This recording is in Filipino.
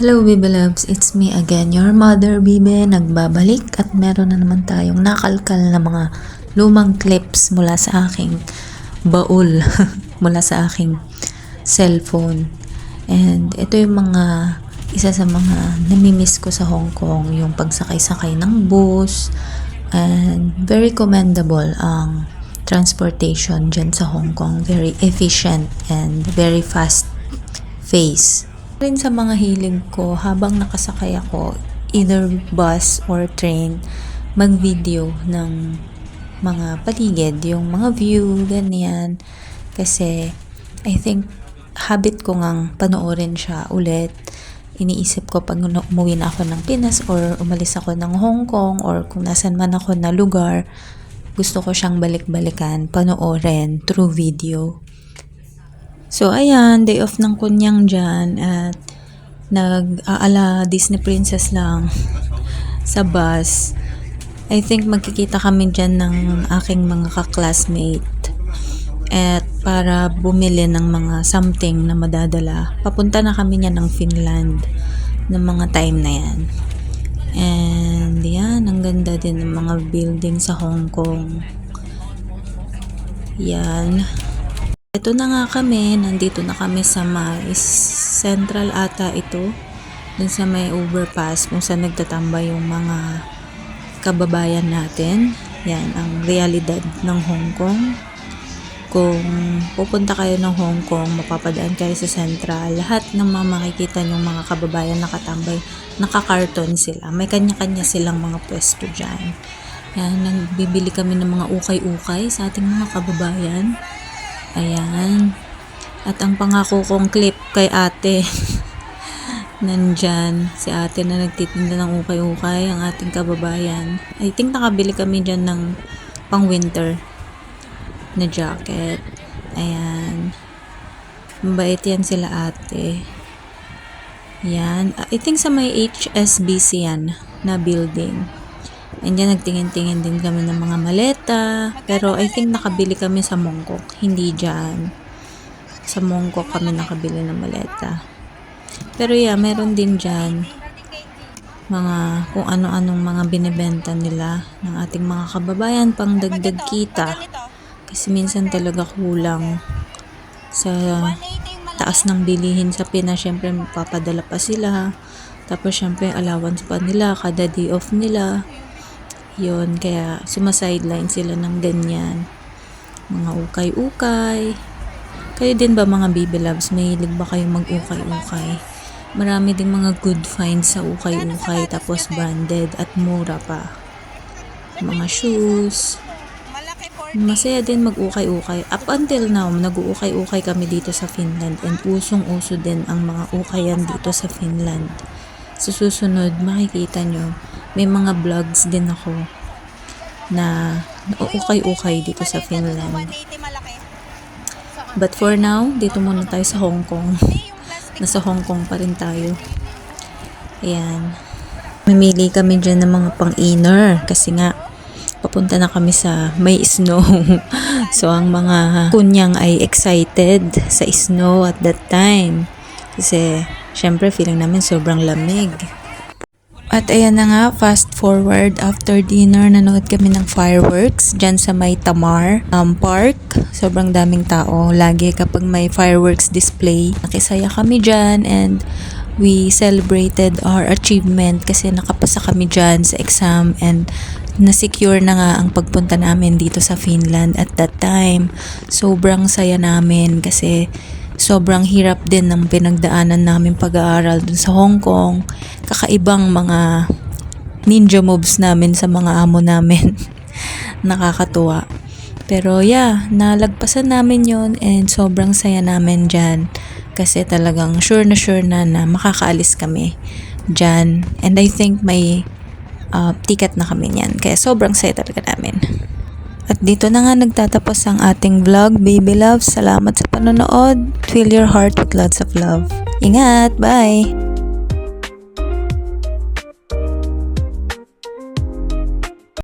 Hello Bibe Loves, it's me again, your mother Bibe, nagbabalik at meron na naman tayong nakalkal na mga lumang clips mula sa aking baul, mula sa aking cellphone. And ito yung isa sa mga namimiss ko sa Hong Kong, yung pagsakay-sakay ng bus, and very commendable ang transportation dyan sa Hong Kong, very efficient and very fast pace. Rin sa mga hilig ko habang nakasakay ako either bus or train, mag-video ng mga paligid, yung mga view, ganyan, kasi I think habit ko ngang panoorin siya ulit. Iniisip ko pag umuwi na ako ng Pinas or umalis ako ng Hong Kong or kung nasan man ako na lugar, gusto ko siyang balik-balikan, panoorin through video. So, ayan, day off ng kunyang dyan at nag-aala Disney Princess lang sa bus. I think magkikita kami dyan ng aking mga ka-classmate at para bumili ng mga something na madadala. Papunta na kami niya ng Finland ng mga time na yan. And yan, ang ganda din ng mga building sa Hong Kong. Yan. Ito na nga kami, nandito na kami sa may Central ata ito, dun sa may overpass kung saan nagtatambay yung mga kababayan natin. Yan, ang realidad ng Hong Kong. Kung pupunta kayo ng Hong Kong, mapapadaan kayo sa Central, lahat ng mga makikita yung mga kababayan nakatambay, nakakarton sila. May kanya-kanya silang mga pwesto dyan. Yan, nagbibili kami ng mga ukay-ukay sa ating mga kababayan. Ayan. At ang pangako kong clip kay ate, nandyan, si ate na nagtitinda ng ukay-ukay, ang ating kababayan. I think nakabili kami dyan ng pang-winter na jacket. Ayan. Mabait yan sila ate. Yan. I think sa may HSBC yan na building. And yan, nagtingin-tingin din kami ng mga maleta. Pero I think nakabili kami sa Mongkok. Hindi dyan. Sa Mongkok kami nakabili ng maleta. Pero yeah, meron din dyan mga kung ano-anong mga binibenta nila ng ating mga kababayan pang dagdag kita. Kasi minsan talaga kulang sa taas ng bilihin sa Pinas. Syempre papadala pa sila. Tapos syempre allowance pa nila kada day off nila. Yun, kaya sumasideline sila ng ganyan. Mga ukay-ukay. Kayo din ba mga Bibe Loves? Mahilig ba kayo mag-ukay-ukay? Marami ding mga good finds sa ukay-ukay, tapos branded at mura pa. Mga shoes. Masaya din mag-ukay-ukay. Up until now, nag-ukay-ukay kami dito sa Finland and usong-uso din ang mga ukayan dito sa Finland. Sa susunod, makikita nyo, may mga vlogs din ako na ukay-ukay dito sa Finland. But for now, dito muna tayo sa Hong Kong. Nasa Hong Kong pa rin tayo. Ayan. Mamili kami dyan ng mga pang-inner kasi nga, papunta na kami sa may snow. So, ang mga kunyang ay excited sa snow at that time. Kasi, syempre, feeling namin sobrang lamig. At ayan na nga, fast forward, after dinner, nanood kami ng fireworks dyan sa may Tamar Park. Sobrang daming tao. Lagi kapag may fireworks display, nakisaya kami dyan and we celebrated our achievement kasi nakapasa kami dyan sa exam and na-secure na nga ang pagpunta namin dito sa Finland at that time. Sobrang saya namin kasi sobrang hirap din ng pinagdaanan namin pag-aaral dun sa Hong Kong. Kakaibang mga ninja moves namin sa mga amo namin. Nakakatuwa. Pero yeah, nalagpasan namin yon and sobrang saya namin dyan. Kasi talagang sure na makakaalis kami dyan. And I think may ticket na kami niyan. Kaya sobrang saya talaga namin. At dito na nga nagtatapos ang ating vlog, Bibe Loves. Salamat sa panonood. Fill your heart with lots of love. Ingat! Bye!